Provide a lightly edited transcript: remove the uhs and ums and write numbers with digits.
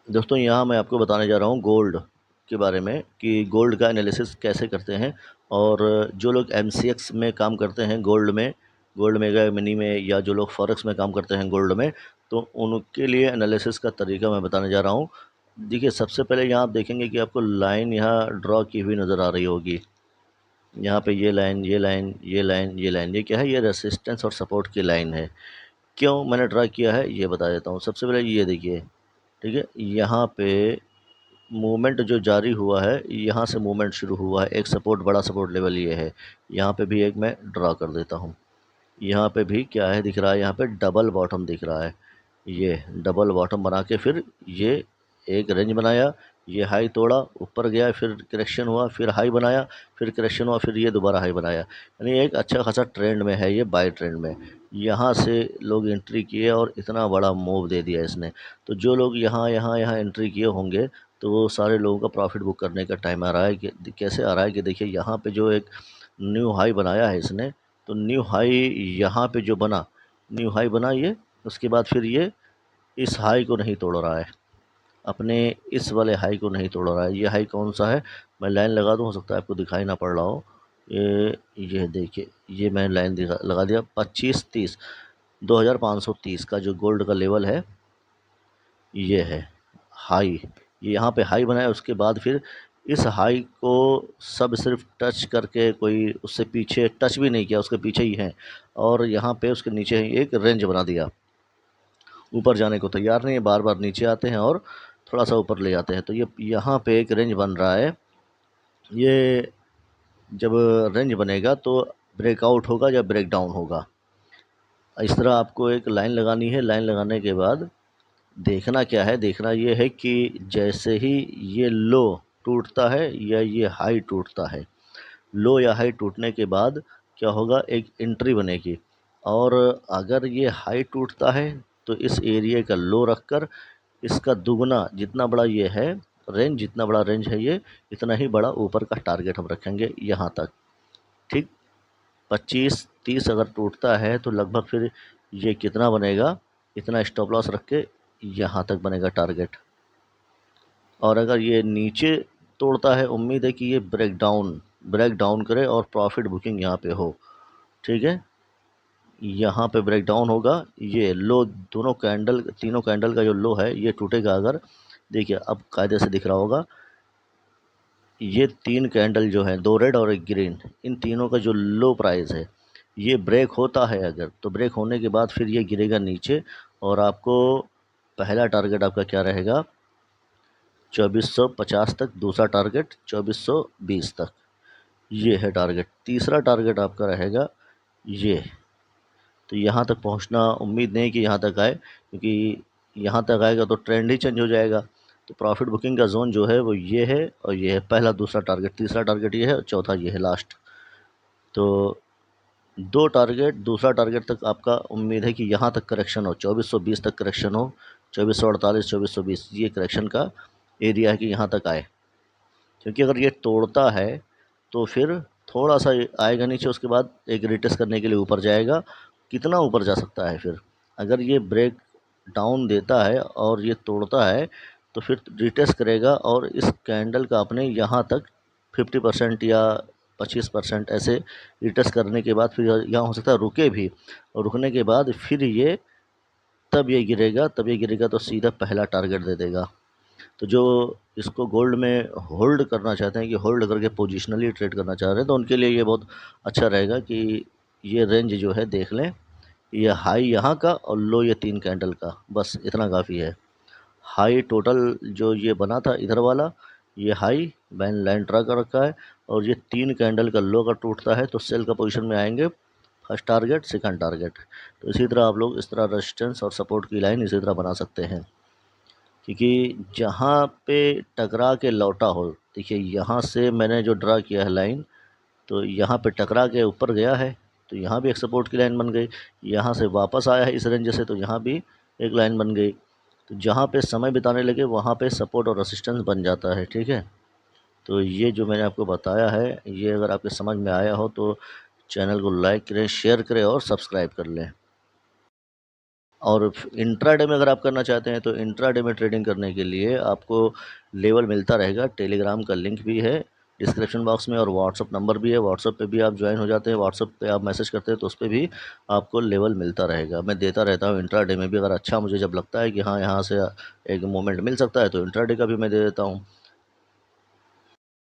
दोस्तों यहाँ मैं आपको बताने जा रहा हूँ गोल्ड के बारे में कि गोल्ड का एनालिसिस कैसे करते हैं। और जो लोग एमसीएक्स में काम करते हैं गोल्ड मेगा मिनी में, या जो लोग फॉरेक्स में काम करते हैं गोल्ड में, तो उनके लिए एनालिसिस का तरीका मैं बताने जा रहा हूँ। देखिए, सबसे पहले यहाँ आप देखेंगे कि आपको लाइन यहाँ ड्रॉ की हुई नज़र आ रही होगी। यहाँ पे ये लाइन, ये लाइन, ये लाइन, ये लाइन, ये क्या है? ये रेसिस्टेंस और सपोर्ट की लाइन है। क्यों मैंने ड्रा किया है ये बता देता हूँ। सबसे पहले ये देखिए, ठीक है, यहाँ पे मूवमेंट जो जारी हुआ है, यहाँ से मूवमेंट शुरू हुआ है। एक सपोर्ट, बड़ा सपोर्ट लेवल ये है। यहाँ पे भी एक मैं ड्रा कर देता हूँ। यहाँ पे भी क्या है दिख रहा है? यहाँ पे डबल बॉटम दिख रहा है। ये डबल बॉटम बना के फिर ये एक रेंज बनाया, ये हाई तोड़ा, ऊपर गया, फिर करेक्शन हुआ, फिर हाई बनाया, फिर करेक्शन हुआ, फिर ये दोबारा हाई बनाया। यानी एक अच्छा खासा ट्रेंड में है ये, बाय ट्रेंड में। यहाँ से लोग एंट्री किए और इतना बड़ा मूव दे दिया इसने। तो जो लोग यहाँ यहाँ यहाँ एंट्री किए होंगे, तो वो सारे लोगों का प्रॉफिट बुक करने का टाइम आ रहा है। कि कैसे आ रहा है कि देखिए, यहाँ पे जो एक न्यू हाई बनाया है इसने, तो न्यू हाई यहाँ पे जो बना, न्यू हाई बना ये, उसके बाद फिर ये इस हाई को नहीं तोड़ रहा है, अपने इस वाले हाई को नहीं तोड़ रहा है। ये हाई कौन सा है? मैं लाइन लगा दूँ, हो सकता है आपको दिखाई ना पड़ रहा हो। ये देखिए, ये मैं लाइन लगा दिया 2530, 2530 का जो गोल्ड का लेवल है, ये है हाई। ये यहाँ पे हाई बनाया, उसके बाद फिर इस हाई को सब सिर्फ टच करके, कोई उससे पीछे टच भी नहीं किया, उसके पीछे ही है। और यहाँ पे उसके नीचे ही एक रेंज बना दिया। ऊपर जाने को तैयार नहीं है, बार बार नीचे आते हैं और थोड़ा सा ऊपर ले जाते हैं। तो ये यहाँ पे एक रेंज बन रहा है। ये जब रेंज बनेगा तो ब्रेकआउट होगा या ब्रेक डाउन होगा। इस तरह आपको एक लाइन लगानी है। लाइन लगाने के बाद देखना क्या है? देखना ये है कि जैसे ही ये लो टूटता है या ये हाई टूटता है, लो या हाई टूटने के बाद क्या होगा? एक एंट्री बनेगी। और अगर ये हाई टूटता है तो इस एरिया का लो रखकर इसका दुगना, जितना बड़ा ये है रेंज, जितना बड़ा रेंज है ये, इतना ही बड़ा ऊपर का टारगेट हम रखेंगे यहाँ तक। ठीक, 25-30 अगर टूटता है तो लगभग फिर ये कितना बनेगा? इतना स्टॉप लॉस रख के यहाँ तक बनेगा टारगेट। और अगर ये नीचे तोड़ता है, उम्मीद है कि ये ब्रेक डाउन करे और प्रॉफिट बुकिंग यहाँ पे हो। ठीक है, यहाँ पे ब्रेक डाउन होगा, ये लो, दोनों कैंडल, तीनों कैंडल का जो लो है ये टूटेगा। अगर देखिए, अब कायदे से दिख रहा होगा, ये तीन कैंडल जो है, दो रेड और एक ग्रीन, इन तीनों का जो लो प्राइस है, ये ब्रेक होता है अगर, तो ब्रेक होने के बाद फिर ये गिरेगा नीचे। और आपको पहला टारगेट आपका क्या रहेगा? 2450 तक। दूसरा टारगेट 2420 तक, ये है टारगेट। तीसरा टारगेट आपका रहेगा ये। तो यहाँ तक पहुँचना उम्मीद नहीं कि यहाँ तक आए, क्योंकि यहाँ तक आएगा तो ट्रेंड ही चेंज हो जाएगा। तो प्रॉफिट बुकिंग का जोन जो है वो ये है, और ये है पहला, दूसरा टारगेट, तीसरा टारगेट ये है, और चौथा ये है लास्ट। तो दो टारगेट, दूसरा टारगेट तक आपका उम्मीद है कि यहाँ तक करेक्शन हो, 2420 तक करेक्शन हो, 2448, 2420, ये करेक्शन का एरिया है कि यहाँ तक आए। क्योंकि अगर ये तोड़ता है तो फिर थोड़ा सा आएगा नीचे, उसके बाद एक रिटेस्ट करने के लिए ऊपर जाएगा। कितना ऊपर जा सकता है फिर? अगर ये ब्रेक डाउन देता है और ये तोड़ता है तो फिर रिटेस्ट करेगा, और इस कैंडल का अपने यहाँ तक 50% या 25% ऐसे रिटेस्ट करने के बाद फिर यहाँ हो सकता है रुके भी, और रुकने के बाद फिर ये, तब ये गिरेगा तो सीधा पहला टारगेट दे देगा। तो जो इसको गोल्ड में होल्ड करना चाहते हैं, कि होल्ड करके पोजिशनली ट्रेड करना चाह रहे हैं, तो उनके लिए ये बहुत अच्छा रहेगा कि ये रेंज जो है देख लें। ये हाई यहाँ का और लो ये तीन कैंडल का, बस इतना काफ़ी है। हाई टोटल जो ये बना था इधर वाला, ये हाई मैंने लाइन ड्रा कर रखा है, और ये तीन कैंडल का लो का टूटता है तो सेल का पोजीशन में आएंगे। First target, second target. तो इसी तरह आप लोग इस तरह रेजिस्टेंस और सपोर्ट की लाइन इसी तरह बना सकते हैं। क्योंकि जहाँ पे टकरा के लौटा हो, देखिए यहाँ से मैंने जो ड्रा किया है लाइन, तो यहाँ पे टकरा के ऊपर गया है, तो यहाँ भी एक सपोर्ट की लाइन बन गई। यहाँ से वापस आया है इस रेंज से, तो यहाँ भी एक लाइन बन गई। तो जहाँ पे समय बिताने लगे वहाँ पे सपोर्ट और रेसिस्टेंस बन जाता है। ठीक है, तो ये जो मैंने आपको बताया है, ये अगर आपके समझ में आया हो तो चैनल को लाइक करें, शेयर करें और सब्सक्राइब कर लें। और इंट्राडे में अगर आप करना चाहते हैं तो इंट्राडे में ट्रेडिंग करने के लिए आपको लेवल मिलता रहेगा। टेलीग्राम का लिंक भी है डिस्क्रिप्शन बॉक्स में और व्हाट्सअप नंबर भी है। व्हाट्सअप पे भी आप ज्वाइन हो जाते हैं, व्हाट्सअप पे आप मैसेज करते हैं तो उस पे भी आपको लेवल मिलता रहेगा। मैं देता रहता हूँ इंट्राडे में भी, अगर अच्छा मुझे जब लगता है कि हाँ यहाँ से एक मूवमेंट मिल सकता है तो इंट्राडे का भी मैं दे देता हूँ।